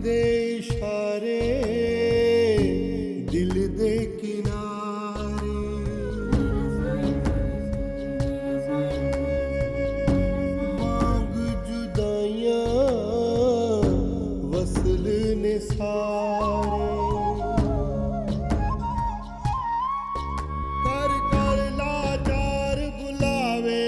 दे इशारे दिल दे किनारे मांग जुदाइयां वसल ने सारे कर कर लाचार बुलावे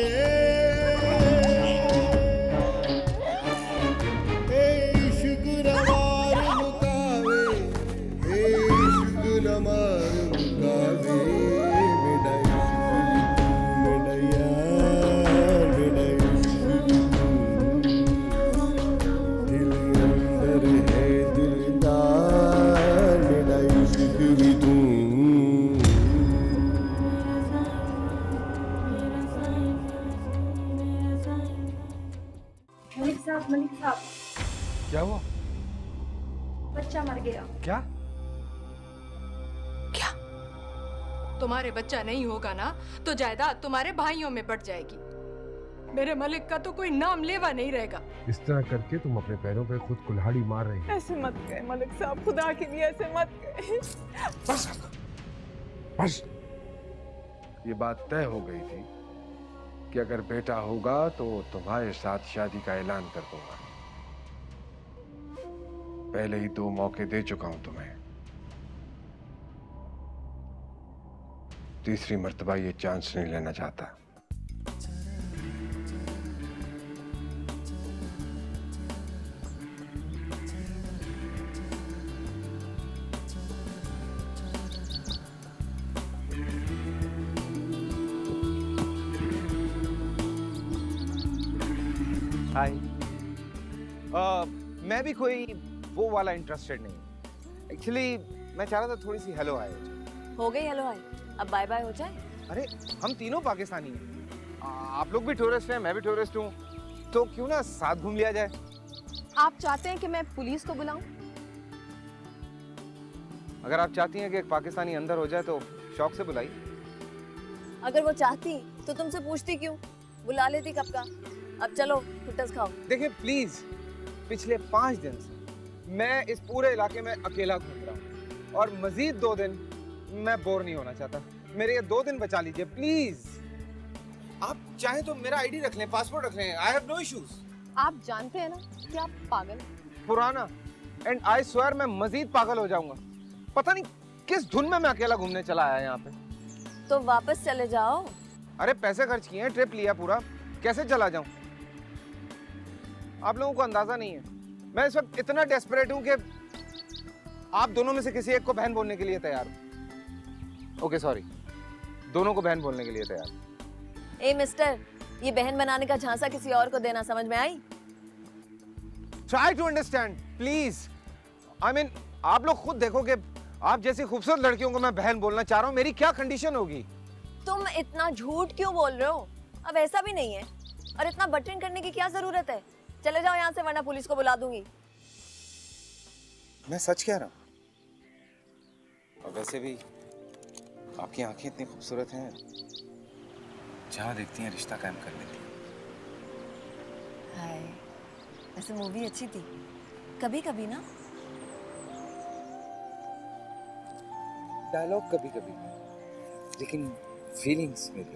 मलिक साहब क्या हुआ? बच्चा मर गया। क्या? क्या? तुम्हारे बच्चा नहीं होगा ना तो जायदाद तुम्हारे भाइयों में बट जाएगी। मेरे मलिक का तो कोई नाम लेवा नहीं रहेगा। इस तरह करके तुम अपने पैरों पे खुद कुल्हाड़ी मार रही हो। ऐसे मत कहे मलिक साहब, खुदा के लिए ऐसे मत कहे। बस बस। ये बात तय हो गई थी कि अगर बेटा होगा तो तुम्हारे साथ शादी का ऐलान कर दूंगा। पहले ही 2 मौके दे चुका हूं तुम्हें, तीसरी मर्तबा ये चांस नहीं लेना चाहता। हाय। मैं भी कोई वो वाला इंटरेस्टेड नहीं। एक्चुअली मैं चाह रहा था थोड़ी सी हेलो हाय हो जाए। हो गई हेलो हाय, अब बाय बाय हो जाए। अरे हम तीनों पाकिस्तानी हैं, आप लोग भी टूरिस्ट हैं, मैं भी टूरिस्ट हूँ, तो क्यों ना साथ घूम लिया जाए। आप चाहते हैं कि मैं पुलिस को बुलाऊं? अगर आप चाहती हैं कि एक पाकिस्तानी अंदर हो जाए तो शौक से बुलाई। अगर वो चाहती तो तुमसे पूछती क्यों, बुला लेती कब का। अब चलो फुटस खाओ। देखिए प्लीज, पिछले 5 दिन से मैं इस पूरे इलाके में अकेला घूम रहा हूँ और मजीद 2 दिन मैं बोर नहीं होना चाहता। मेरे ये 2 दिन बचा लीजिए प्लीज। आप चाहें तो मेरा आईडी रख लें, पासपोर्ट रख लें, आई हैव नो इश्यूज। आप जानते हैं ना कि आप पागल हैं। पुराना एंड आई स्वेयर मैं मजीद पागल हो जाऊंगा। पता नहीं किस धुन में मैं अकेला घूमने चला आया यहाँ पे। तो वापस चले जाओ। अरे पैसे खर्च किए हैं, ट्रिप लिया पूरा, कैसे चला जाऊं? आप लोगों को अंदाजा नहीं है, मैं इस वक्त इतना डेस्परेट हूं कि आप दोनों में से किसी एक को बहन बोलने के लिए तैयार हूं। ओके सॉरी, दोनों को बहन बोलने के लिए तैयार। ए मिस्टर, ये बहन बनाने का झांसा किसी और को देना समझ में आई? Try to understand please. I mean आप लोग खुद देखो कि आप जैसी खूबसूरत लड़कियों को मैं बहन बोलना चाह रहा हूं, मेरी क्या कंडीशन होगी। तुम इतना झूठ क्यों बोल रहे हो? अब ऐसा भी नहीं है और इतना बटरिंग करने की क्या जरूरत है। चले जाओ यहाँ से वरना पुलिस को बुला दूंगी। मैं सच कह रहा हूं। और वैसे भी आपकी आंखें इतनी खूबसूरत हैं, जहां देखती हैं रिश्ता कायम कर लेती हैं। हाय, वैसे मूवी अच्छी थी, कभी कभी ना। डायलॉग कभी कभी, लेकिन फीलिंग्स मेरी।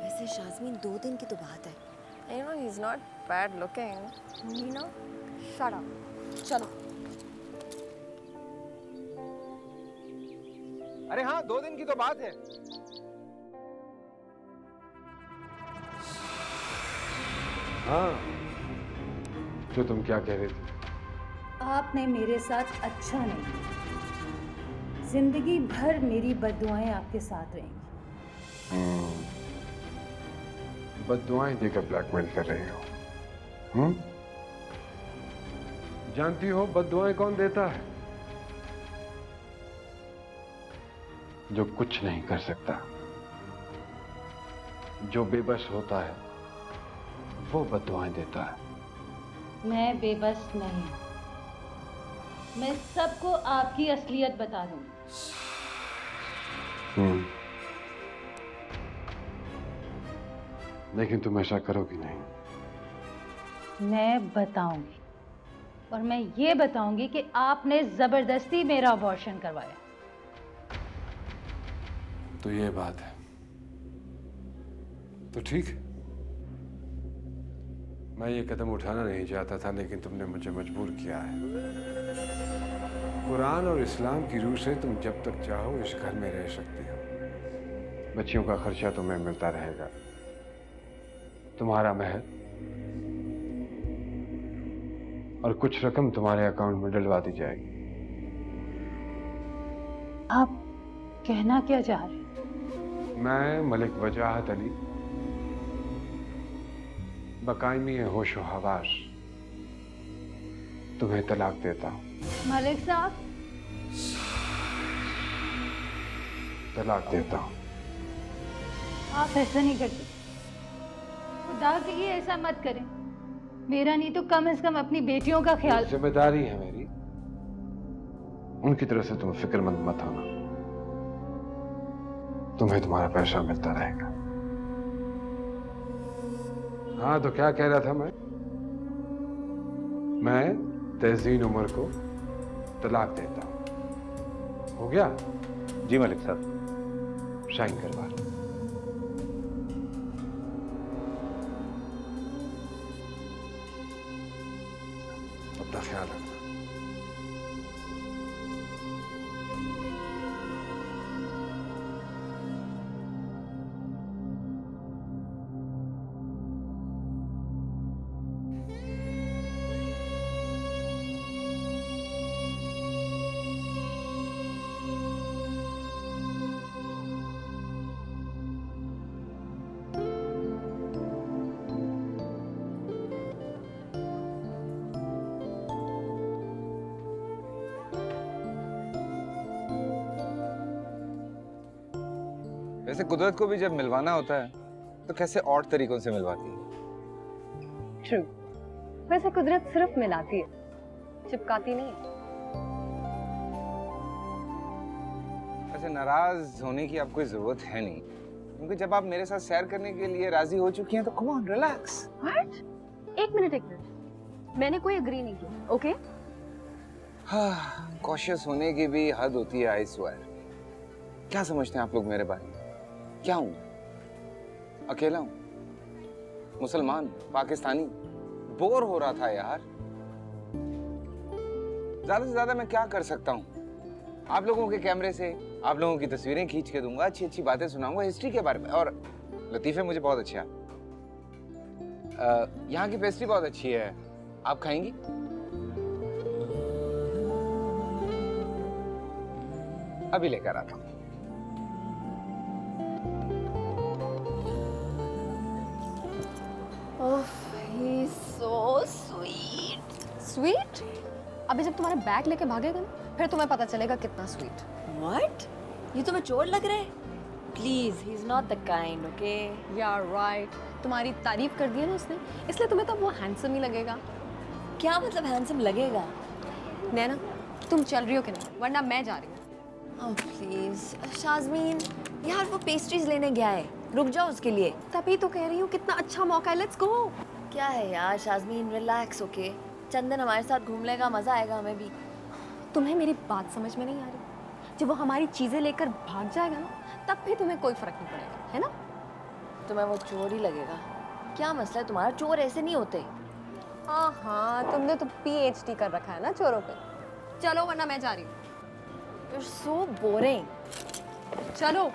वैसे शाज़मीन 2 दिन की तो बात है। You know he's not bad looking. You know, shut up. चलो। अरे हाँ, 2 दिन की तो बात है। हाँ, तो तुम क्या कह रही थी? आपने मेरे साथ अच्छा नहीं किया। जिंदगी भर मेरी बद्दुआएं आपके साथ रहेंगी। बद्दुआएं देकर ब्लैकमेल कर रही हो? जानती हो बद्दुआएं कौन देता है? जो कुछ नहीं कर सकता, जो बेबस होता है, वो बद्दुआएं देता है। मैं बेबस नहीं, मैं सबको आपकी असलियत बता दूंगी। लेकिन तुम ऐसा करोगी नहीं। मैं बताऊंगी, और मैं ये बताऊंगी कि आपने जबरदस्ती मेरा अबॉर्शन करवाया। तो ये बात है, तो ठीक है। मैं ये कदम उठाना नहीं चाहता था, लेकिन तुमने मुझे मजबूर किया है। कुरान और इस्लाम की रूह से तुम जब तक चाहो इस घर में रह सकती हो। बच्चियों का खर्चा तुम्हें मिलता रहेगा, तुम्हारा महल और कुछ रकम तुम्हारे अकाउंट में डलवा दी जाएगी। आप कहना क्या चाह रहे हैं? मैं मलिक वजाहत अली बकायमी होशो हवास तुम्हें तलाक देता हूं। मलिक साहब, तलाक देता हूं। आप ऐसा नहीं करते। खुदा के लिए ऐसा मत करें। मेरा नहीं तो कम से कम अपनी बेटियों का ख्याल। जिम्मेदारी है मेरी, उनकी तरफ से तुम फिक्रमंद मत होना। तुम्हें तुम्हारा पैसा मिलता रहेगा। हाँ, तो क्या कह रहा था मैं तहजीन उम्र को तलाक देता हूं। हो गया? जी मलिक साहब। साइन करवा लो। अपना ख्याल रखना। वैसे कुदरत को भी जब मिलवाना होता है तो कैसे और तरीकों से मिलवाती है। ट्रू। वैसे कुदरत सिर्फ मिलाती है, चिपकाती नहीं। वैसे नाराज होने की आपको जरूरत है नहीं, क्योंकि जब आप मेरे साथ सैर करने के लिए राजी हो चुकी हैं तो कम ऑन रिलैक्स। व्हाट? एक मिनट, मैंने कोई एग्री नहीं किया। ओके? हाँ, कॉशियस होने की भी हद होती है। I swear. क्या समझते हैं आप लोग मेरे बारे में? क्या हूं? अकेला हूं, मुसलमान, पाकिस्तानी। बोर हो रहा था यार। ज्यादा से ज्यादा मैं क्या कर सकता हूं? आप लोगों के कैमरे से आप लोगों की तस्वीरें खींच के दूंगा, अच्छी अच्छी बातें सुनाऊंगा हिस्ट्री के बारे में, और लतीफे मुझे बहुत अच्छे आते। यहाँ की पेस्ट्री बहुत अच्छी है, आप खाएंगी? अभी लेकर आता हूं। He's so sweet. Sweet? अभी जब तुम्हारा बैग लेके भागेगा ना, फिर तुम्हें पता चलेगा कितना स्वीट। What? ये तुम्हें चोर लग रहा है? Please, he's not the kind, okay? Yeah, right. तुम्हारी तारीफ कर दी है ना उसने, इसलिए तुम्हें तो वो हैंडसम ही लगेगा। क्या मतलब हैंडसम लगेगा? नैना, तुम चल रही हो कि नहीं? वरना मैं जा रही हूँ। Oh please, शाज़मीन, यार वो पेस्ट्रीज लेने गया है, रुक जाओ उसके लिए। तभी तो कह रही हूँ कितना अच्छा मौका है, लेट्स गो। क्या है यार शाज़मीन, रिलैक्स, ओके? चंदन हमारे साथ घूम लेगा, मजा आएगा हमें भी। तुम्हें मेरी बात समझ में नहीं आ रही? जब वो हमारी चीजें लेकर भाग जाएगा ना, तब भी तुम्हें कोई फर्क नहीं पड़ेगा, है ना? तुम्हें वो चोर ही लगेगा। क्या मसला है तुम्हारा? चोर ऐसे नहीं होते। हाँ, तुमने तो PhD कर रखा है ना चोरों पे। चलो वरना मैं जा रही हूँ। You're so boring. चलो।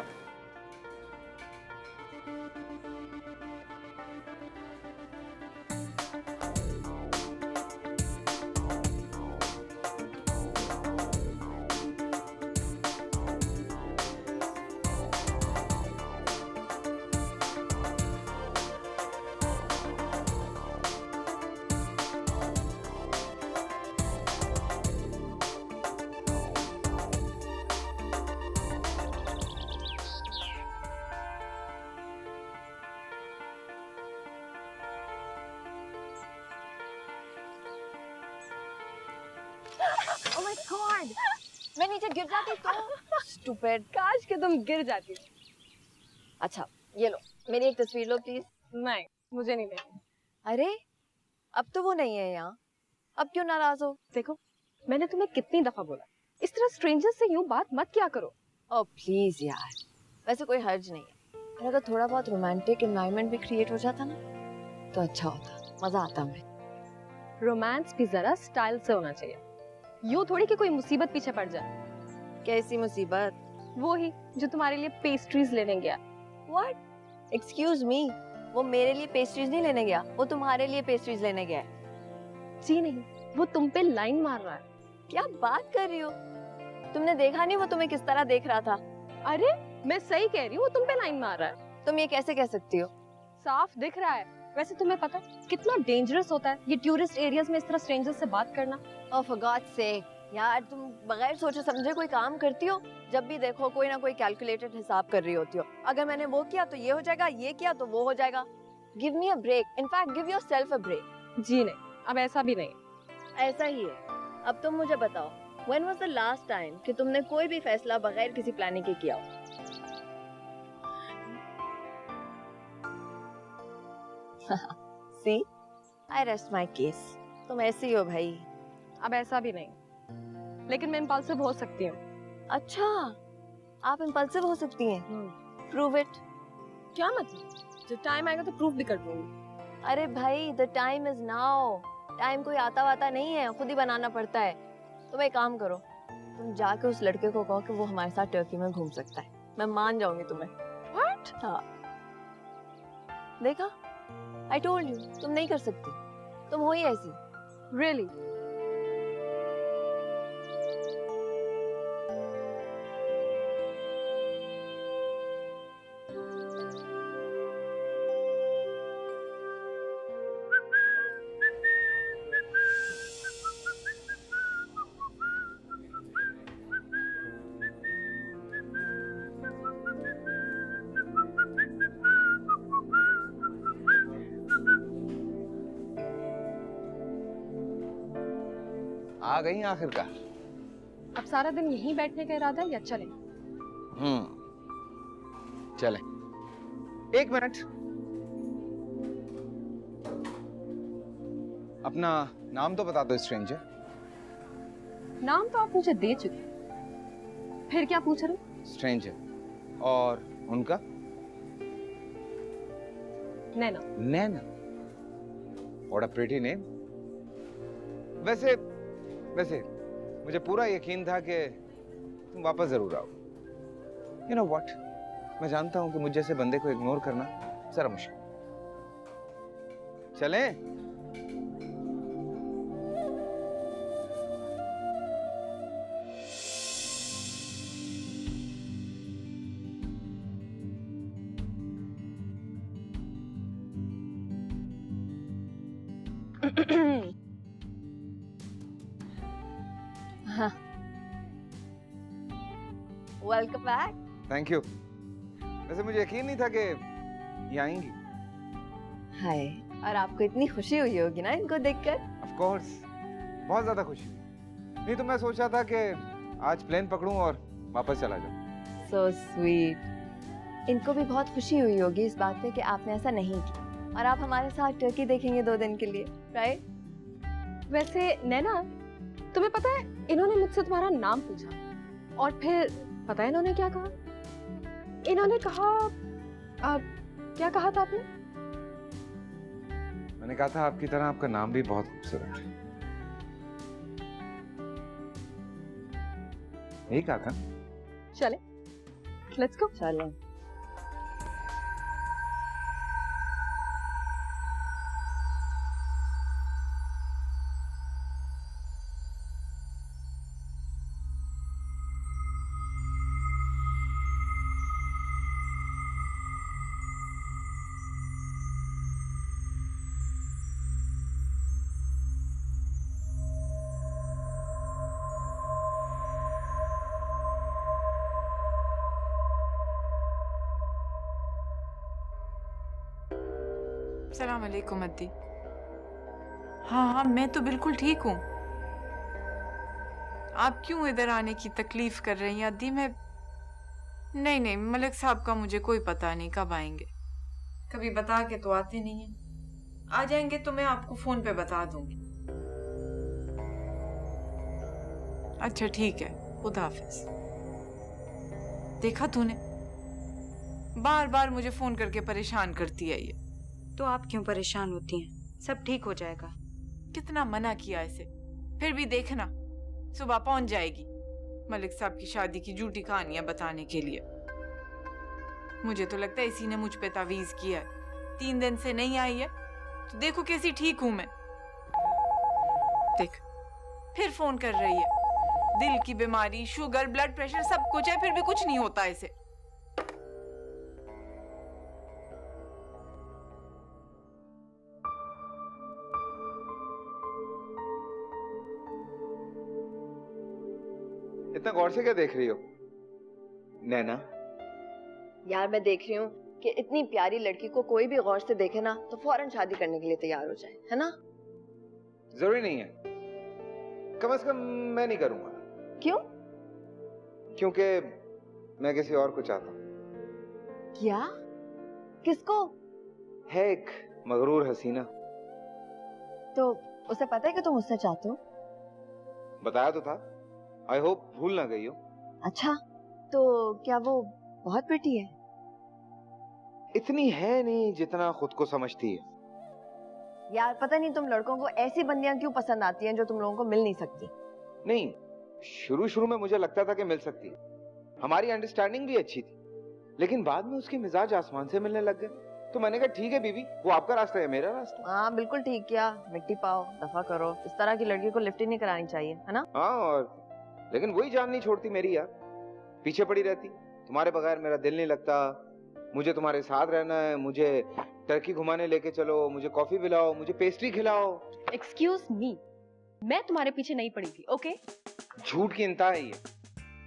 Oh my God! मैं नीचे गिर जाती तो स्टूपिड, काश कि तुम गिर जाती। अच्छा ये लो, मेरी एक तस्वीर लो प्लीज। नहीं, मुझे नहीं लेनी। अरे अब तो वो नहीं है यहाँ, अब क्यों नाराज हो? देखो, मैंने तुम्हें कितनी दफा बोला इस तरह स्ट्रेंजर्स से यूं बात मत किया करो। ओह प्लीज यार, वैसे कोई हर्ज नहीं है, और अगर थोड़ा बहुत रोमांटिक एनवायरनमेंट भी क्रिएट हो जाता ना तो अच्छा होता, मजा आता हमें। रोमांस भी जरा स्टाइल से होना चाहिए, यूं थोड़ी कि कोई मुसीबत पीछे पड़ जाए। कैसी मुसीबत? वो ही जो तुम्हारे लिए पेस्ट्रीज लेने गया। व्हाट? एक्सक्यूज मी, वो मेरे लिए पेस्ट्रीज नहीं लेने गया, वो तुम्हारे लिए पेस्ट्रीज लेने गया है। जी नहीं, वो तुम पे लाइन मार रहा है। क्या बात कर रही हो? तुमने देखा नहीं वो तुम्हें किस तरह देख रहा था? अरे मैं सही कह रही हूँ, वो तुम पे लाइन मार रहा है। तुम ये कैसे कह सकती हो? साफ दिख रहा है। वैसे तुम्हें पता है कितना डेंजरस होता है ये टूरिस्ट एरियाज में इस तरह स्ट्रेंजर्स से बात करना? ओह फॉर गॉड सेक, यार तुम बगैर सोचे समझे कोई काम करती हो? जब भी देखो कोई ना कोई कैलकुलेटेड हिसाब कर रही होती हो। अगर मैंने वो किया तो ये हो जाएगा, ये किया तो वो हो जाएगा। Give me a break, in fact give yourself a break. जी नहीं, अब ऐसा भी नहीं। ऐसा ही है। अब तुम मुझे बताओ, when was the last time कि तुमने कोई भी फैसला बगैर किसी प्लानिंग के किया हो? See, I rest my case. तुम ऐसी हो भाई। अब ऐसा भी नहीं, लेकिन मैं इम्पल्सिव हो सकती हूँ। अच्छा, आप इम्पल्सिव हो सकती हैं? Prove it. क्या मतलब? जब टाइम आएगा तो प्रूफ भी कर दूंगी। अरे भाई, the time is now. Time कोई आता वाता नहीं है, खुद ही बनाना पड़ता है। तुम एक काम करो, तुम जाके उस लड़के को कहो कि वो हमारे साथ टर्की में घूम सकता है, मैं मान जाऊंगी तुम्हें। What? हाँ, देखा? I told you, तुम नहीं कर सकती, तुम हो ही ऐसी। Really? आ गई आखिरकार। अब सारा दिन यहीं बैठने का इरादा है या चलें? चले। एक मिनट, अपना नाम तो बता दो स्ट्रेंजर। नाम तो आप मुझे दे चुके, फिर क्या पूछ रहे हो? स्ट्रेंजर। और उनका? Naina. Naina. What a pretty name. वैसे मुझे पूरा यकीन था कि तुम वापस जरूर आओ। यू नो व्हाट, मैं जानता हूं कि मुझ जैसे बंदे को इग्नोर करना जरा मुश्किल। चलें? हाँ। Welcome back. Thank you. वैसे मुझे यकीन नहीं था कि ये आएंगी। हाय, और आपको इतनी खुशी हुई होगी ना इनको देखकर? ऑफ कोर्स, बहुत ज्यादा खुशी हुई। नहीं तो मैं सोचा था कि आज प्लेन पकड़ूं और वापस चला जाऊं। So sweet। इनको भी बहुत खुशी हुई होगी इस बात पे कि आपने ऐसा नहीं किया और आप हमारे साथ टर्की देखेंगे 2 दिन के लिए, राइट? वैसे नैना, तुम्हें पता है इन्होंने मुझसे तुम्हारा नाम पूछा और फिर पता है इन्होंने क्या कहा? इन्होंने कहा क्या कहा था आपने? मैंने कहा था आपकी तरह आपका नाम भी बहुत खूबसूरत है। यही कहा था। चले, लेट्स गो। चलो। सलाम अलैकुम अद्दी। हाँ हाँ, मैं तो बिल्कुल ठीक हूँ। आप क्यों इधर आने की तकलीफ कर रही हैं अद्दी? मैं नहीं, मलिक साहब का मुझे कोई पता नहीं कब आएंगे। कभी बता के तो आते नहीं हैं। आ जाएंगे तो मैं आपको फोन पे बता दूंगी। अच्छा ठीक है, खुदा हाफिज। देखा तूने, बार बार मुझे फोन करके परेशान करती है ये। तो आप क्यों परेशान होती हैं? सब ठीक हो जाएगा। कितना मना किया इसे, फिर भी देखना सुबह पहुंच जाएगी मलिक साहब की शादी की झूठी कहानियां बताने के लिए। मुझे तो लगता है इसी ने मुझ पे तावीज किया है। 3 दिन से नहीं आई है तो देखो कैसी ठीक हूं मैं। देख फिर फोन कर रही है। दिल की बीमारी, शुगर, ब्लड प्रेशर सब कुछ है, फिर भी कुछ नहीं होता इसे। इतना गौर से क्या देख रही हो नैना? यार मैं देख रही हूँ कि इतनी प्यारी लड़की को कोई भी गौर से देखे ना तो फौरन शादी करने के लिए तैयार हो जाए, है ना? जरूरी नहीं है, कम से कम मैं नहीं करूंगा। क्यों? क्योंकि मैं किसी और को चाहता हूँ। क्या? किसको? है एक मगरूर हसीना। तो उसे पता है कि तुम उससे चाहते हो? बताया तो था। आई होप भूल ना गई हो। अच्छा, तो क्या वो बहुत प्रिटी है? इतनी है नहीं जितना खुद को समझती है। यार पता नहीं तुम लड़कों को ऐसी बंदियां क्यों पसंद आती हैं जो तुम लोगों को मिल नहीं सकती। नहीं, शुरू में मुझे लगता था कि मिल सकती है। हमारी अंडरस्टैंडिंग भी अच्छी थी, लेकिन बाद में उसके मिजाज आसमान से मिलने लग गए। तो मैंने कहा ठीक है बीबी, वो आपका रास्ता है, मेरा रास्ता। हाँ बिल्कुल ठीक किया, मिट्टी पाओ, दफा करो। इस तरह की लड़की को लिफ्ट ही नहीं करानी चाहिए, है ना? हाँ, और लेकिन वही जान नहीं छोड़ती मेरी यार, पीछे पड़ी रहती। तुम्हारे बगैर मेरा दिल नहीं लगता, मुझे तुम्हारे साथ रहना है, मुझे टर्की घुमाने लेके चलो, मुझे कॉफी पिलाओ, मुझे पेस्ट्री खिलाओ। एक्सक्यूज मी, मैं तुम्हारे पीछे नहीं पड़ी थी, ओके? झूठ की इंतहा है ये।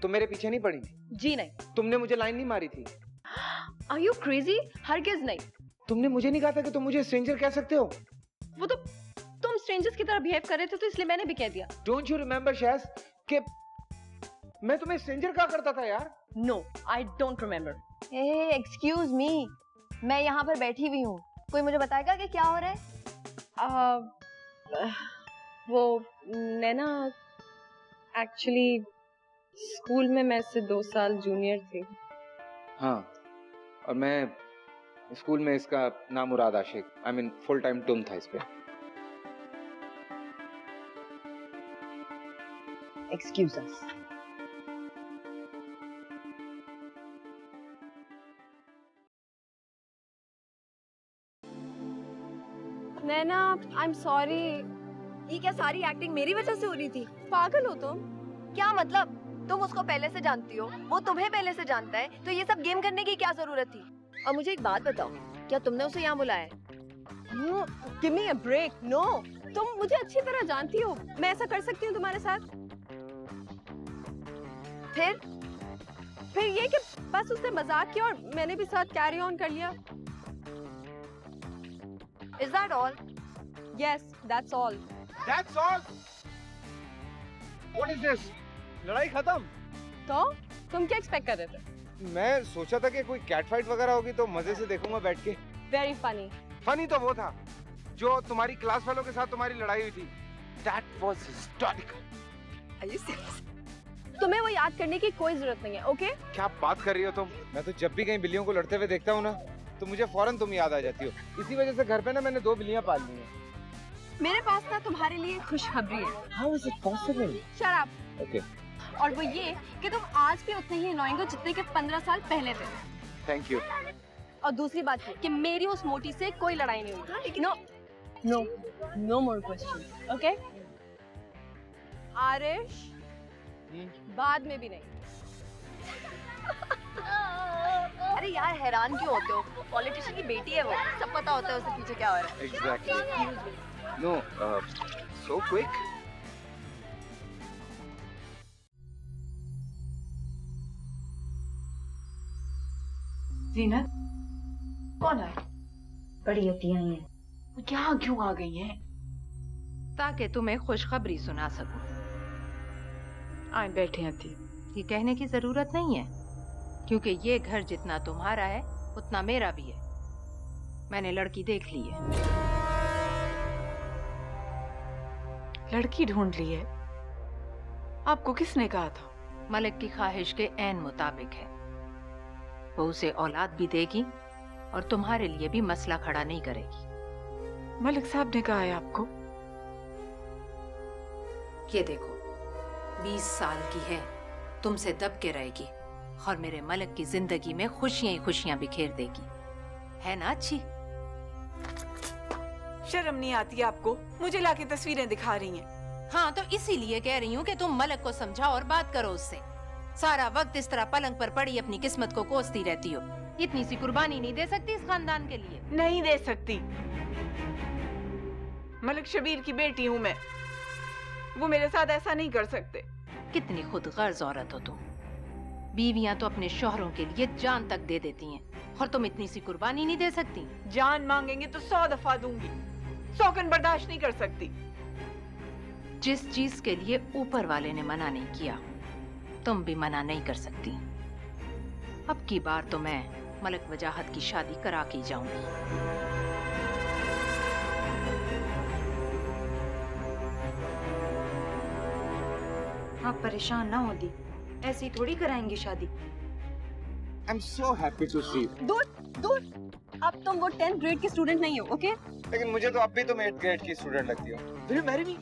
तुम मेरे पीछे नहीं पड़ी थी। जी नहीं। तुमने मुझे लाइन नहीं मारी थी। Are you crazy? हरगिज नहीं। तुमने मुझे नहीं कहा था कि तुम मुझे स्ट्रेंजर कह सकते हो। वो तो तुम स्ट्रेंजर्स की तरह बिहेव कर रहे थे तो इसलिए मैंने भी कह दिया। डोंट यू रिमेम्बर शैस कि मैं तुम्हें स्ट्रेंजर कहा करता था यार? No, I don't remember. Excuse me, मैं यहाँ पर बैठी हुई हूँ, कोई मुझे बताएगा कि क्या हो रहा है? वो नैना, एक्चुअली स्कूल में मैं इससे 2 साल जूनियर थी। हाँ, और मैं स्कूल में इसका नाम मुराद आशिक, आई मीन फुल टाइम टूम था इस पे। Excuse us. Naina, I am sorry. ये क्या सारी एक्टिंग मेरी वजह से हो रही थी? पागल हो तुम? क्या मतलब? तुम उसको पहले से जानती हो, वो तुम्हें पहले से जानता है, तो ये सब गेम करने की क्या जरूरत थी? और मुझे एक बात बताओ, क्या तुमने उसे यहाँ बुलाया? Give me a break. No, तुम मुझे अच्छी तरह जानती हो, मैं ऐसा कर सकती हूँ तुम्हारे साथ? फिर ये कि बस उसने मजाक किया और मैंने भी साथ कैरी ऑन कर लिया। Is that all? Yes, that's all. That's all? What is this? लड़ाई खत्म? तो तुम क्या एक्सपेक्ट कर रहे थे? मैं सोचा था कि कोई कैट फाइट वगैरह होगी तो मजे से देखूंगा बैठ के। Very funny. फनी तो वो था जो तुम्हारी क्लास वालों के साथ तुम्हारी लड़ाई हुई थी। That was historical. Are you serious? तुम्हें वो याद करने की कोई जरूरत नहीं है, ओके? क्या बात कर रही हो तुम? मैं तो जब भी कहीं बिल्लियों को लड़ते हुए देखता हूँ ना, तो मुझे फौरन तुम याद आ जाती हो। इसी वजह से घर पे ना मैंने 2 बिल्लियां पाल ली हैं। मेरे पास ना तुम्हारे लिए खुशखबरी है। How is it possible? Shut up. Okay. और वो ये कि तुम आज भी उतने ही अनोइंग हो जितने के 15 साल पहले थे। Thank you. और दूसरी बात ये कि मेरी उस मोटी से कोई लड़ाई नहीं हुई। No no no more question, okay? Aarish, बाद में भी नहीं। अरे यार हैरान क्यों होते हो? पॉलिटिशियन की बेटी है वो, सब पता होता है उसके पीछे क्या हो रहा है। Exactly. No, so quick. Zeenat, कौन है? बड़ी अति आई हैं। वो क्या क्यों आ गई हैं? ताकि तुम्हें खुशखबरी सुना सकूं। आए बैठे अति। ये कहने की जरूरत नहीं है, क्योंकि ये घर जितना तुम्हारा है उतना मेरा भी है। मैंने लड़की देख ली है। लड़की ढूंढ ली है? आपको किसने कहा था? मलिक की ख्वाहिश के ऐन मुताबिक है। वो उसे औलाद भी देगी और तुम्हारे लिए भी मसला खड़ा नहीं करेगी। मलिक साहब ने कहा है आपको? ये देखो, 20 साल की है, तुमसे दब के रहेगी और मेरे मलिक की जिंदगी में खुशियां ही खुशियां बिखेर देगी। है ना अच्छी? शर्म नहीं आती आपको? मुझे लाके तस्वीरें दिखा रही हैं। हाँ, तो इसीलिए कह रही हूँ कि तुम मलिक को समझाओ और बात करो उससे। सारा वक्त इस तरह पलंग पर पड़ी अपनी किस्मत को कोसती रहती हो। इतनी सी कुर्बानी नहीं दे सकती इस खानदान के लिए? नहीं दे सकती। मलिक शबीर की बेटी हूँ मैं, वो मेरे साथ ऐसा नहीं कर सकते। कितनी खुद गर्ज औरत हो तुम। बीवियां तो अपने शौहरों के लिए जान तक दे देती हैं और तुम इतनी सी कुर्बानी नहीं दे सकती? जान मांगेंगे तो 100 दफा दूंगी, 100 बर्दाश्त नहीं कर सकती। जिस चीज के लिए ऊपर वाले ने मना नहीं किया, तुम भी मना नहीं कर सकती। अब की बार तो मैं मलिक वजाहत की शादी करा के जाऊंगी। आप परेशान ना हो दी, ऐसी थोड़ी कराएंगे शादी। I am so happy to see. दूर दूर, अब तुम वो 10th ग्रेड की स्टूडेंट नहीं हो, ओके? लेकिन मुझे तो अब भी तुम 8th ग्रेड की स्टूडेंट लगती हो। Will you marry me?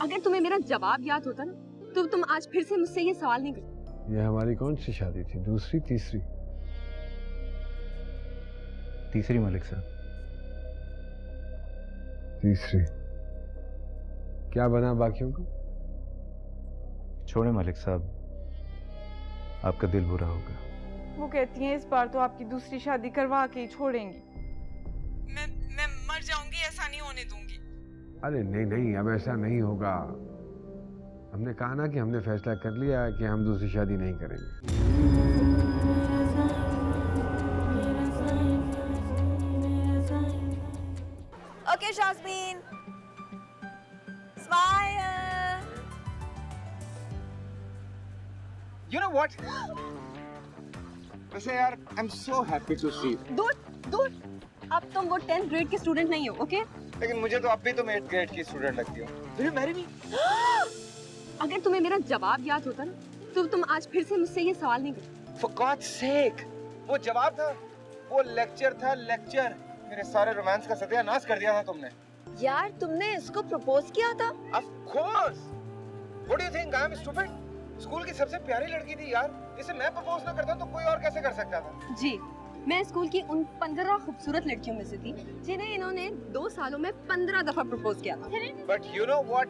अगर तुम्हें मेरा जवाब याद होता ना तो तुम आज फिर से मुझसे ये सवाल नहीं करते। ये हमारी कौन सी शादी थी? दूसरी, तीसरी? तीसरी मलिक साहब। तीसरी। क्या बना बाकियों को? छोड़े मलिक साहब, आपका दिल बुरा होगा। वो कहती हैं इस बार तो आपकी दूसरी शादी करवा के ही छोड़ेंगी। मैं मर जाऊंगी, ऐसा नहीं होने दूंगी। अरे नहीं नहीं, अब ऐसा नहीं होगा। हमने कहा ना कि हमने फैसला कर लिया है कि हम दूसरी शादी नहीं करेंगे। Okay Jasmine, smile. You know what? वैसे यार, I'm so happy to see you. दूर दूर, अब तुम वो 10th ग्रेड की स्टूडेंट नहीं हो, ओके? लेकिन मुझे तो अब भी तुम 8th ग्रेड की स्टूडेंट लगती हो। Will you marry me? अगर तुम्हें मेरा जवाब याद होता ना तो तुम आज फिर से मुझसे ये सवाल नहीं करते। For God's sake, वो जवाब था, वो लेक्चर था, लेक्चर। मेरे सारे रोमांस का सत्यानाश कर दिया था तुमने। यार तुमने इसको प्रपोज किया था? Of course. What do you think? I am stupid? School की सबसे प्यारी लड़की थी यार, इसे मैं प्रपोज ना करता तो कोई और कैसे कर सकता था? जी, मैं स्कूल की उन 15 खूबसूरत लड़कियों में से थी जिन्हें इन्होंने 2 सालों में 15 दफा प्रपोज किया था। But you know what?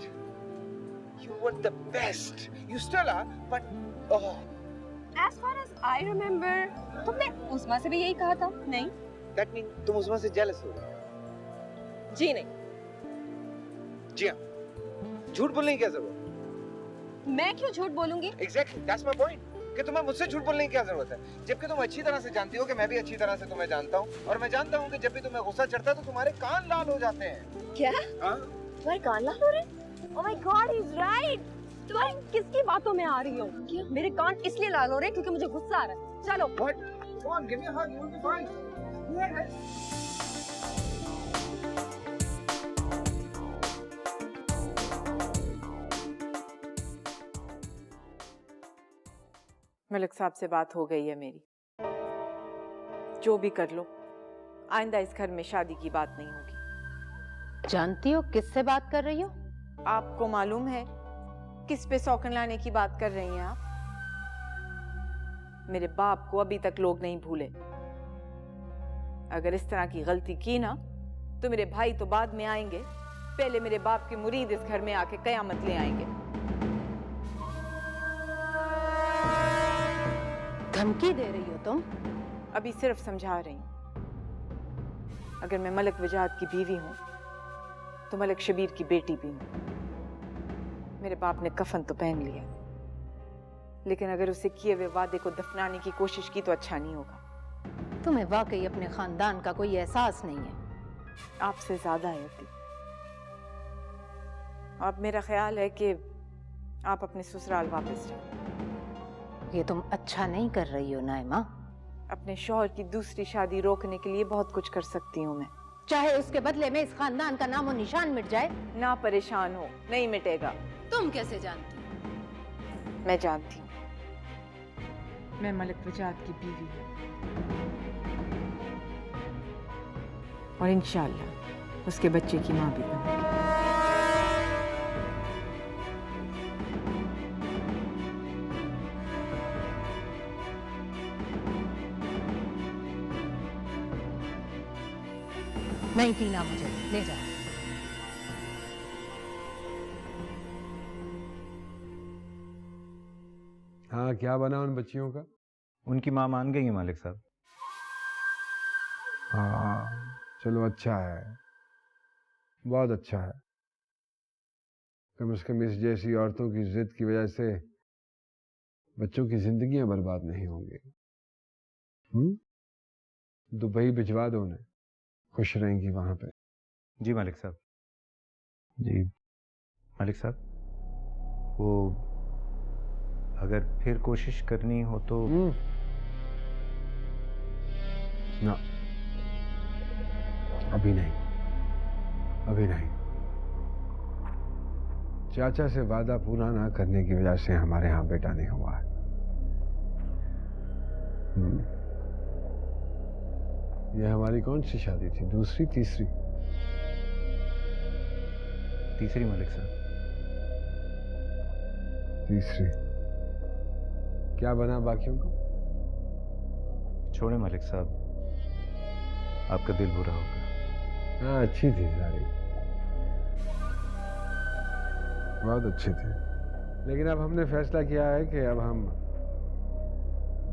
You were the best. You still are, but oh. As far as I remember, तुमने उस्मा से भी यही कहा था, नहीं? That means तुम उसमें से jealous हो गए? जी नहीं। जी हाँ। झूठ बोलने की क्या जरूरत? मैं क्यों झूठ बोलूंगी? Exactly, that's my point. कि तुम्हें मुझसे झूठ बोलने की क्या जरूरत है? जबकि तुम अच्छी तरह से जानती हो कि मैं भी अच्छी तरह से तुम्हें जानता हूँ, और मैं जानता हूँ कि जब भी तुम्हें गुस्सा चढ़ता है तो तुम्हारे कान लाल हो जाते हैं। क्या? हाँ? तुम्हारे कान लाल हो रहे? Oh my God, he's right. तुम्हारी किसकी बातों में आ रही हो? मेरे कान इसलिए लाल हो रहे हैं क्योंकि मुझे गुस्सा आ रहा है। चलो। What? Come on, give me a hug. You will be fine. Yeah. Malik साहब से बात हो गई है मेरी। जो भी कर लो, आइंदा इस घर में शादी की बात नहीं होगी। जानती हो किससे बात कर रही हो? आपको मालूम है, किस पे सौकन लाने की बात कर रही हैं आप? मेरे बाप को अभी तक लोग नहीं भूले। अगर इस तरह की गलती की ना तो मेरे भाई तो बाद में आएंगे, पहले मेरे बाप के मुरीद इस घर में आके कयामत ले आएंगे। धमकी दे रही हो तुम? अभी सिर्फ समझा रही हूं। अगर मैं मलिक वजाहत की बीवी हूं तो मलिक शबीर की बेटी भी हूं। मेरे बाप ने कफन तो पहन लिया, लेकिन अगर उसे किए हुए वादे को दफनाने की कोशिश की तो अच्छा नहीं होगा। तुम्हें वाकई अपने खानदान का कोई एहसास नहीं है। आपसे ज्यादा है अति। अब मेरा ख्याल है कि आप अपने ससुराल वापस जाएं। ये तुम अच्छा नहीं कर रही हो नाइमा। अपने शौहर की दूसरी शादी रोकने के लिए बहुत कुछ कर सकती हूँ मैं। चाहे उसके बदले में इस खानदान का नामो निशान मिट जाए। ना परेशान हो, नहीं मिटेगा। तुम कैसे जानती? मैं जानती हूँ। मैं मलिक वजाहत की बीवी हूँ और इंशाअल्लाह उसके बच्चे की माँ भी बनूंगी। नहीं पीना मुझे, ले जाओ। हाँ, क्या बना उन बच्चियों का? उनकी माँ मान गई है मालिक साहब। हाँ, चलो अच्छा है, बहुत अच्छा है। कम से कम इस जैसी औरतों की जिद की वजह से बच्चों की जिंदगियां बर्बाद नहीं होंगी। दुबई भिजवा दो उन्हें, खुश रहेंगी वहां पे। जी मालिक साहब। जी मालिक साहब, वो अगर फिर कोशिश करनी हो तो। ना, अभी नहीं, अभी नहीं। चाचा से वादा पूरा ना करने की वजह से हमारे यहाँ बेटा नहीं हुआ है। ये हमारी कौन सी शादी थी? दूसरी, तीसरी? तीसरी मालिक साहब। तीसरी। क्या बना बाकियों को? छोड़े मालिक साहब, आपका दिल बुरा होगा। हाँ, अच्छी थी सारी, बहुत अच्छी थी। लेकिन अब हमने फैसला किया है कि अब हम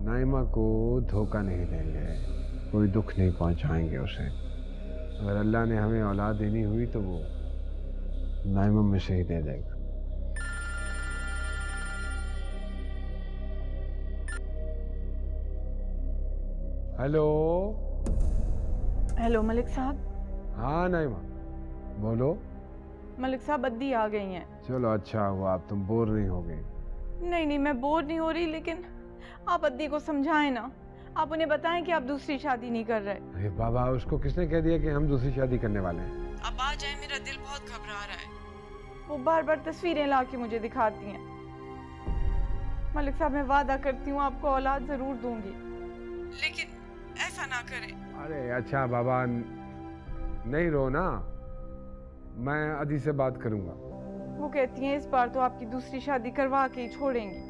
नाइमा को धोखा नहीं देंगे, कोई दुख नहीं पहुंचाएंगे उसे। अगर अल्लाह ने हमें औलाद देनी हुई तो वो नाइमा में से ही दे देगा। हेलो। हेलो मलिक साहब। हाँ नाइमा, बोलो। मलिक साहब, अद्दी आ गई हैं। चलो अच्छा हुआ, अब तुम बोर नहीं हो गई। नहीं, मैं बोर नहीं हो रही, लेकिन आप अद्दी को समझाएं ना। आप उन्हें बताएं कि आप दूसरी शादी नहीं कर रहे। अरे बाबा, उसको किसने कह दिया कि हम दूसरी शादी करने वाले हैं? अब आ जाए, मेरा दिल बहुत घबरा रहा है। वो बार बार तस्वीरें ला के मुझे दिखाती हैं। मलिक साहब, मैं वादा करती हूँ आपको औलाद जरूर दूंगी, लेकिन ऐसा ना करें। अरे अच्छा बाबा, नहीं रो ना, मैं अदी से बात करूंगा। वो कहती हैं इस बार तो आपकी दूसरी शादी करवा के ही छोड़ेंगी।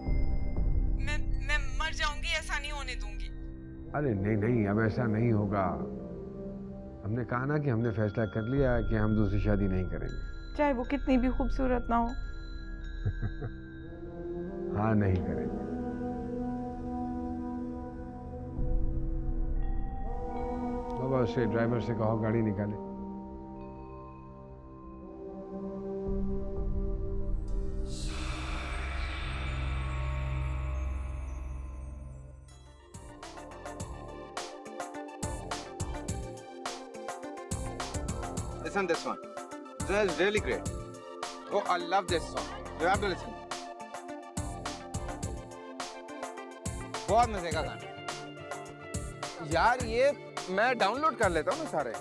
मैं मर जाऊंगी, ऐसा नहीं होने दूंगी। अरे नहीं नहीं, अब ऐसा नहीं होगा। हमने कहा ना कि हमने फैसला कर लिया है कि हम दूसरी शादी नहीं करेंगे, चाहे वो कितनी भी खूबसूरत ना हो। हाँ, नहीं करेंगे। बाबा, उससे ड्राइवर से कहो गाड़ी निकाले। Listen this one. This is really great. Oh, I love this song. You have to listen. बहुत मजे का गाना। यार ये मैं डाउनलोड कर लेता हूँ ना सारे।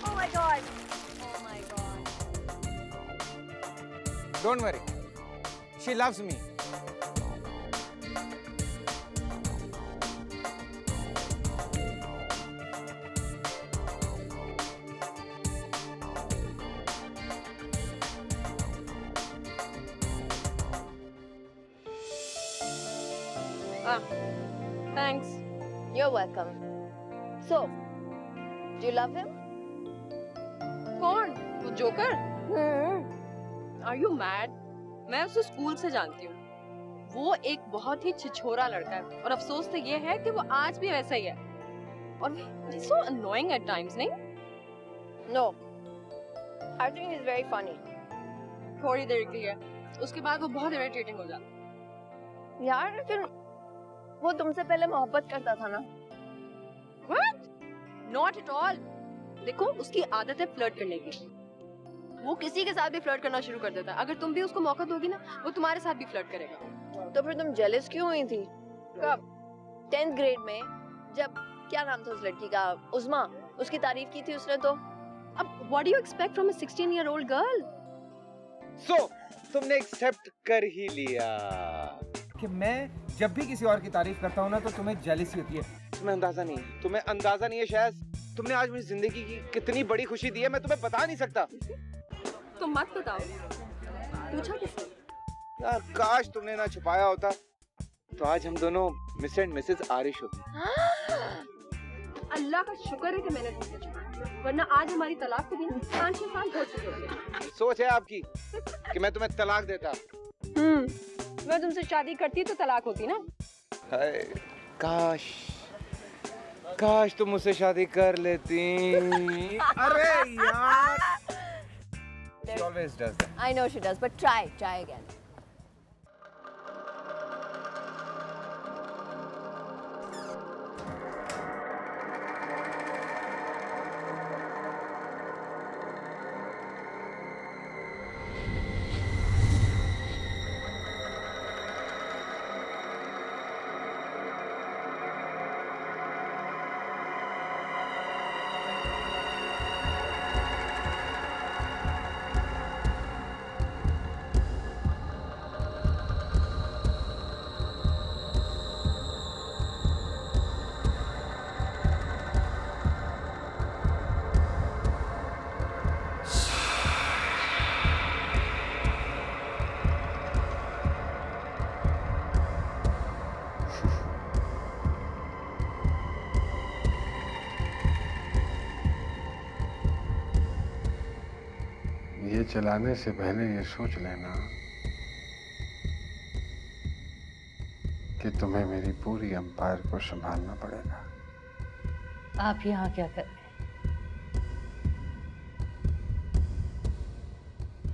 Oh my god. Oh my god. Don't worry. She loves me. Thanks. You're welcome. So, do you love him? कौन? वो जोकर? Are you mad? मैं उसे स्कूल से जानती हूँ। वो एक बहुत ही छिछोरा लड़का है और अफसोस तो ये है कि वो आज भी वैसा ही है। और he's so annoying at times, नहीं? No. I think he's very funny. थोड़ी देर के लिए। उसके बाद वो बहुत irritating हो जाता है। यार लेकिन वो तुमसे पहले मोहब्बत करता था ना? What? Not at all. देखो उसकी आदत है फ्लर्ट करने की। वो किसी के साथ भी फ्लर्ट करना शुरू कर देता है। अगर तुम भी उसको मौका दोगी ना, वो तुम्हारे साथ भी फ्लर्ट करेगा। तो फिर तुम जेलस क्यों हुई थी? कब? 10th ग्रेड में, जब क्या नाम था उस लड़की का? उस्मा। उसकी तारीफ की थी उसने तो। अब what do you expect from a 16-year-old girl? So, तुमने एक्सेप्ट कर ही लिया कि मैं जब भी किसी और की तारीफ करता हूँ ना तो तुम्हें जेलसी होती है। तुम्हें अंदाजा नहीं है शायद। तुमने आज मेरी जिंदगी की कितनी बड़ी खुशी दी है, मैं तुम्हें बता नहीं सकता। तुम मत बताओ। पूछा किसने? यार काश तुमने ना छुपाया होता तो आज हम दोनों मिस एंड मिसेस आरिश होते। अल्लाह का शुक्र है कि मैंने तुमसे छुपाया, वरना आज हमारी तलाक के दिन 5-6 साल हो चुके होते। सोच है आपकी कि मैं तुम्हें तलाक देता। मैं तुमसे शादी करती तो तलाक होती ना। हाय, काश तुम मुझसे शादी कर लेती। अरे यार। She always does that. I know she does, but try again. ये चलाने से पहले ये सोच लेना कि तुम्हें मेरी पूरी एम्पायर को संभालना पड़ेगा। आप यहाँ क्या कर रहे हैं?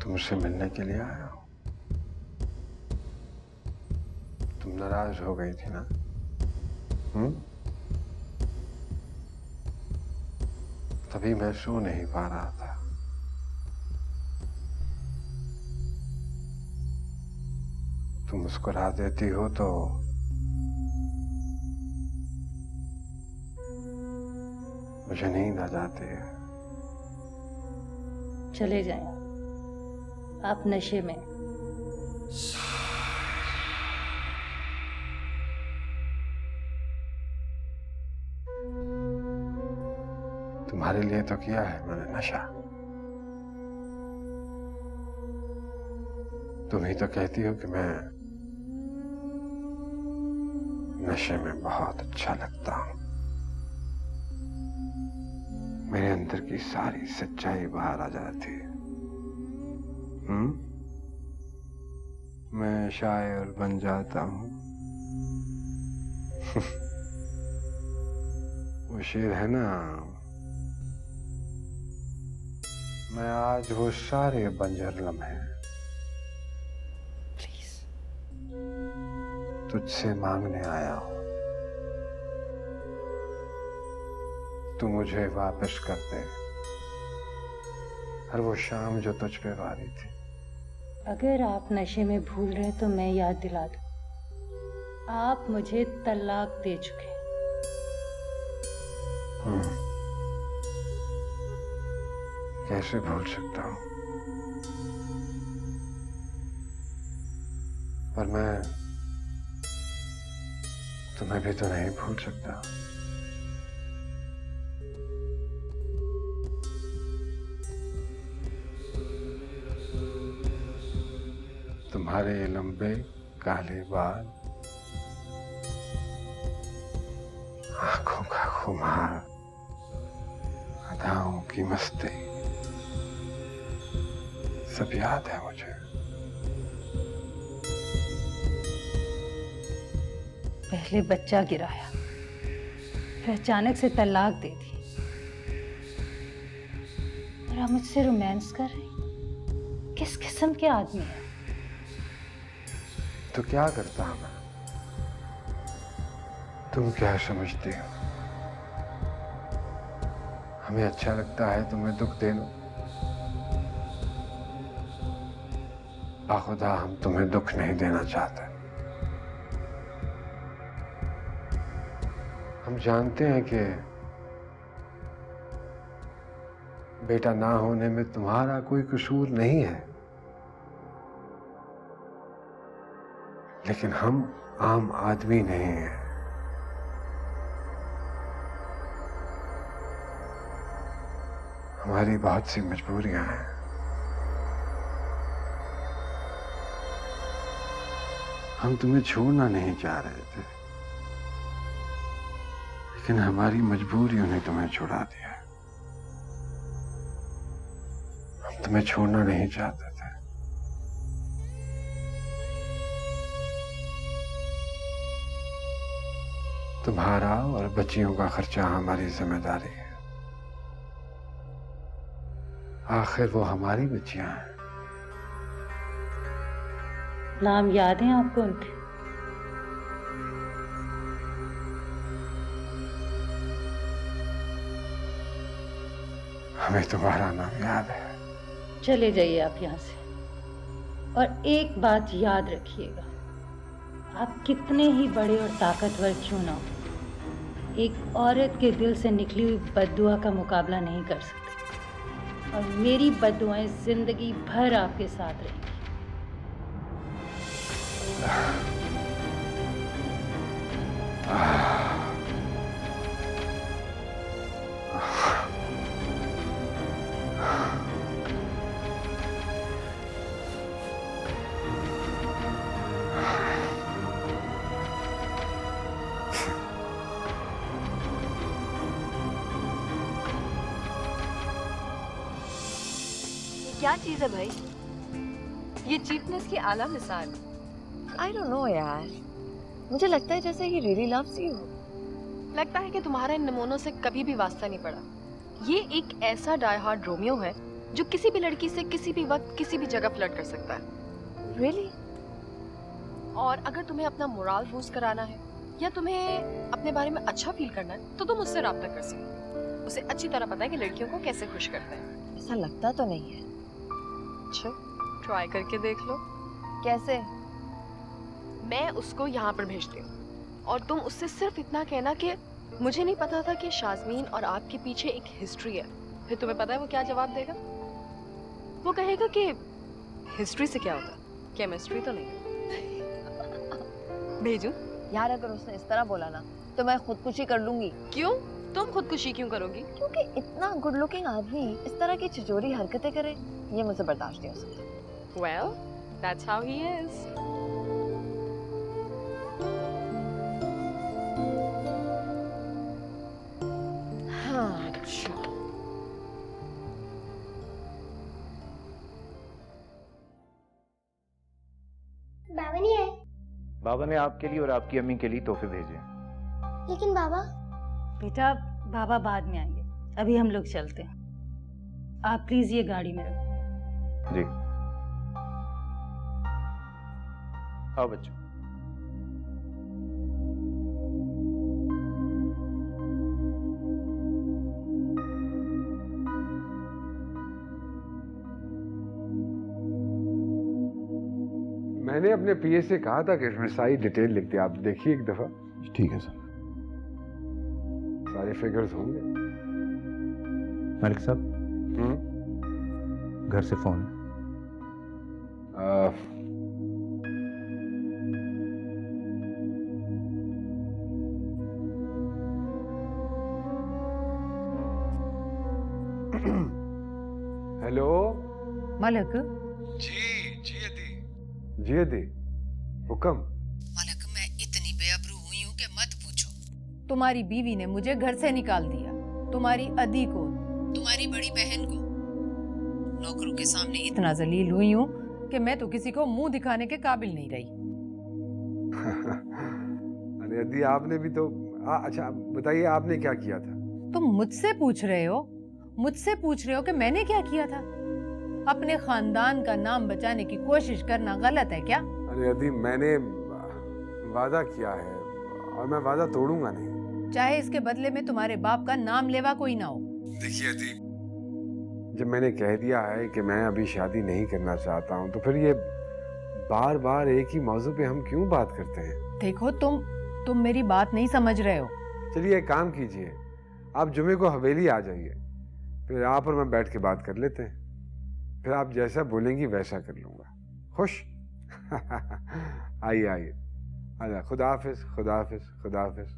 तुमसे मिलने के लिए आया हूँ। तुम नाराज हो गई थी ना? तभी मैं सो नहीं पा रहा था। तुम मुस्कुरा देती हो तो मुझे नींद आ जाती है। चले जाएं, आप नशे में। तुम्हारे लिए तो किया है मैंने नशा। तुम ही तो कहती हो कि मैं नशे में बहुत अच्छा लगता हूं। मेरे अंदर की सारी सच्चाई बाहर आ जाती है। मैं शायर बन जाता हूं। वो शेर है ना, मैं आज वो सारे बंजर लम्हे तुझसे मांगने आया हूं। तू मुझे वापस कर दे हर वो शाम जो तुझ पे वारी थी। अगर आप नशे में भूल रहे तो मैं याद दिला दूं, आप मुझे तलाक दे चुके। कैसे भूल सकता हूं? पर मैं तुम्हें भी तो नहीं भूल सकता। तुम्हारे ये लंबे काले बाल खुमार, अदाओं की मस्ती सब याद है मुझे। पहले बच्चा गिराया, फिर अचानक से तलाक दे दी, और आप मुझसे रोमांस कर रहे हैं। किस किस्म के आदमी है? तो क्या करता मैं? तुम क्या समझती हो? हमें अच्छा लगता है तुम्हें दुख देना। बाखुदा हम तुम्हें दुख नहीं देना चाहते। हम जानते हैं कि बेटा ना होने में तुम्हारा कोई कसूर नहीं है, लेकिन हम आम आदमी नहीं हैं। हमारी बहुत सी मजबूरियां हैं। हम तुम्हें छोड़ना नहीं चाह रहे थे, लेकिन हमारी मजबूरियों ने तुम्हें छुड़ा दिया। हम तुम्हें छोड़ना नहीं चाहते थे। तुम्हारा और बच्चियों का खर्चा हमारी जिम्मेदारी है। आखिर वो हमारी बच्चियां हैं। नाम याद है आपको उनके? हमें तुम्हारा नाम याद है। चले जाइए आप यहाँ से, और एक बात याद रखिएगा, आप कितने ही बड़े और ताकतवर क्यों ना हो, एक औरत के दिल से निकली हुई बद्दुआ का मुकाबला नहीं कर सकते, और मेरी बद्दुआएं जिंदगी भर आपके साथ रहेंगी। क्या चीज है भाई? ये चीपनेस की आला मिसाल। आई डोंट नो यार, मुझे लगता है जैसे ही रियली लव्स यू। लगता है कि तुम्हारा इन नमूनों से कभी भी वास्ता नहीं पड़ा। ये एक ऐसा डाई हार्ड रोमियो है जो किसी भी लड़की से किसी भी वक्त किसी भी जगह फ्लर्ट कर सकता है। रियली? और अगर तुम्हें अपना मोराल बूस्ट कराना है या तुम्हें अपने बारे में अच्छा फील करना है तो तुम उससे राब्ता कर सकते। उसे अच्छी तरह पता है कि लड़कियों को कैसे खुश करते हैं। ऐसा लगता तो नहीं है। अच्छा, ट्राई करके देख लो। कैसे? मैं उसको यहाँ पर भेजती हूँ और तुम उससे सिर्फ इतना कहना कि मुझे नहीं पता था कि शाज़मीन और आपके पीछे एक हिस्ट्री है। फिर तुम्हें पता है वो क्या जवाब देगा? वो कहेगा कि हिस्ट्री से क्या होता, केमिस्ट्री तो नहीं। भेजूं? यार अगर उसने इस तरह बोला ना तो मैं खुदकुशी कर लूंगी। क्यों? तुम खुदकुशी क्यों करोगी? क्योंकि इतना गुड लुकिंग आदमी इस तरह की छिजोरी हरकतें करे, ये मुझे बर्दाश्त नहीं हो सकता। Well, that's how he is. हाँ, अच्छा। बाबा नहीं आए। बाबा ने आपके लिए और आपकी अम्मी के लिए तोहफे भेजे हैं। लेकिन बाबा। बेटा, बाबा बाद में आएंगे, अभी हम लोग चलते हैं। आप प्लीज ये गाड़ी में रखो। जी। आओ बच्चों। मैंने अपने पीए से कहा था कि इसमें सारी डिटेल लिख दिया। आप देखिए एक दफा। ठीक है सर। सारे फिगर्स होंगे। मलिक साहब, घर से फोन। हेलो मलिक। जी दी हुक्म। मलिक, मैं इतनी बेअबरू हुई हूँ कि मत पूछो। तुम्हारी बीवी ने मुझे घर से निकाल दिया, तुम्हारी अदी को, तुम्हारी बड़ी बहन को। नौकरों के सामने इतना जलील हुई हूँ कि मैं तो किसी को मुंह दिखाने के काबिल नहीं रही। अरे अदी, आपने भी तो अच्छा बताइए, आपने क्या किया था? तुम मुझसे पूछ रहे हो, मुझसे पूछ रहे हो कि मैंने क्या किया था? अपने खानदान का नाम बचाने की कोशिश करना गलत है क्या? अरे अदी, मैंने वादा किया है और मैं वादा तोड़ूंगा नहीं, चाहे इसके बदले में तुम्हारे बाप का नाम लेवा कोई ना हो। देखिए अदी, जब मैंने कह दिया है कि मैं अभी शादी नहीं करना चाहता हूँ, तो फिर ये बार बार एक ही मौजू पे हम क्यों बात करते हैं? देखो, तुम मेरी बात नहीं समझ रहे हो। चलिए एक काम कीजिए, आप जुमे को हवेली आ जाइए, फिर आप और मैं बैठ के बात कर लेते हैं, फिर आप जैसा बोलेंगी वैसा कर लूंगा। खुश? आइए आइए, आजा। खुदा हाफिज, खुदा हाफिज, खुदा हाफिज।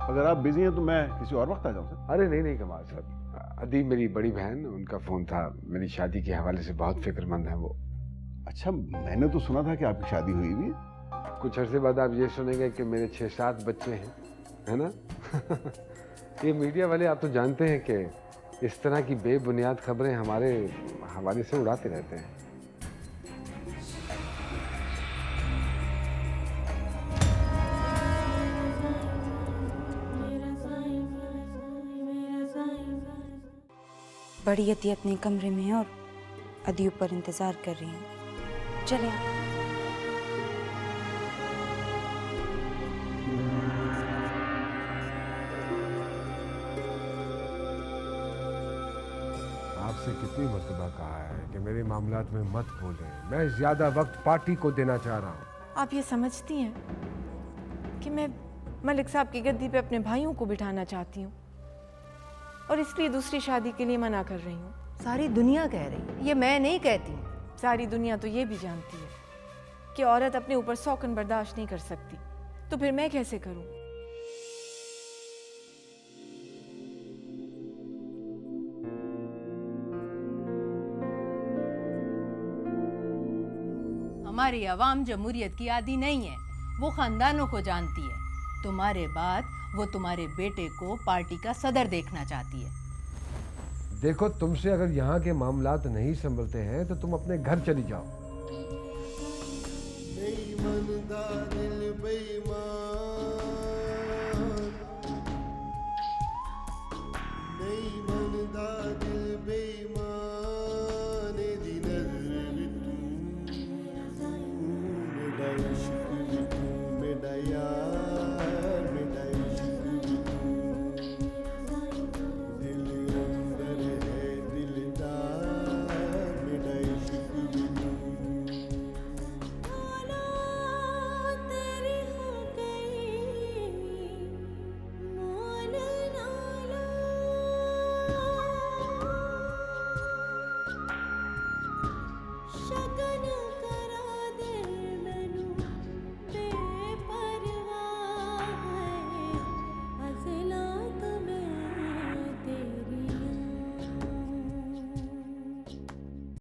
अगर आप बिजी हैं तो मैं किसी और वक्त आ जाऊँ सर? अरे नहीं नहीं कमाल साहब, अदी मेरी बड़ी बहन, उनका फोन था, मेरी शादी के हवाले से बहुत फिक्रमंद है वो। अच्छा, मैंने तो सुना था कि आपकी शादी हुई भी है। कुछ अरसे बाद आप ये सुनेंगे कि मेरे 6-7 बच्चे हैं, है ना? ये मीडिया वाले आप तो जानते हैं कि इस तरह की बेबुनियाद खबरें हमारे हवाले से उड़ाते रहते हैं। बड़ी अदी अपने कमरे में है और अदी ऊपर इंतजार कर रही है। चले आपसे कितनी मर्तबा कहा है कि मेरे मामलात में मत बोलें, मैं ज्यादा वक्त पार्टी को देना चाह रहा हूँ। आप ये समझती हैं कि मैं मलिक साहब की गद्दी पे अपने भाइयों को बिठाना चाहती हूँ और इसलिए दूसरी शादी के लिए मना कर रही हूँ। सारी दुनिया कह रही है, ये मैं नहीं कहती। सारी दुनिया तो ये भी जानती है कि औरत अपने ऊपर शौकन बर्दाश्त नहीं कर सकती, तो फिर मैं कैसे करूँ? हमारी आवाम जमहूरियत की आदी नहीं है, वो खानदानों को जानती है। तुम्हारे बाद वो तुम्हारे बेटे को पार्टी का सदर देखना चाहती है। देखो, तुमसे अगर यहाँ के मामलात नहीं संभलते हैं तो तुम अपने घर चली जाओ। नहीं मनदा दिल बेईमान, नहीं मनदा दिल बेईमान।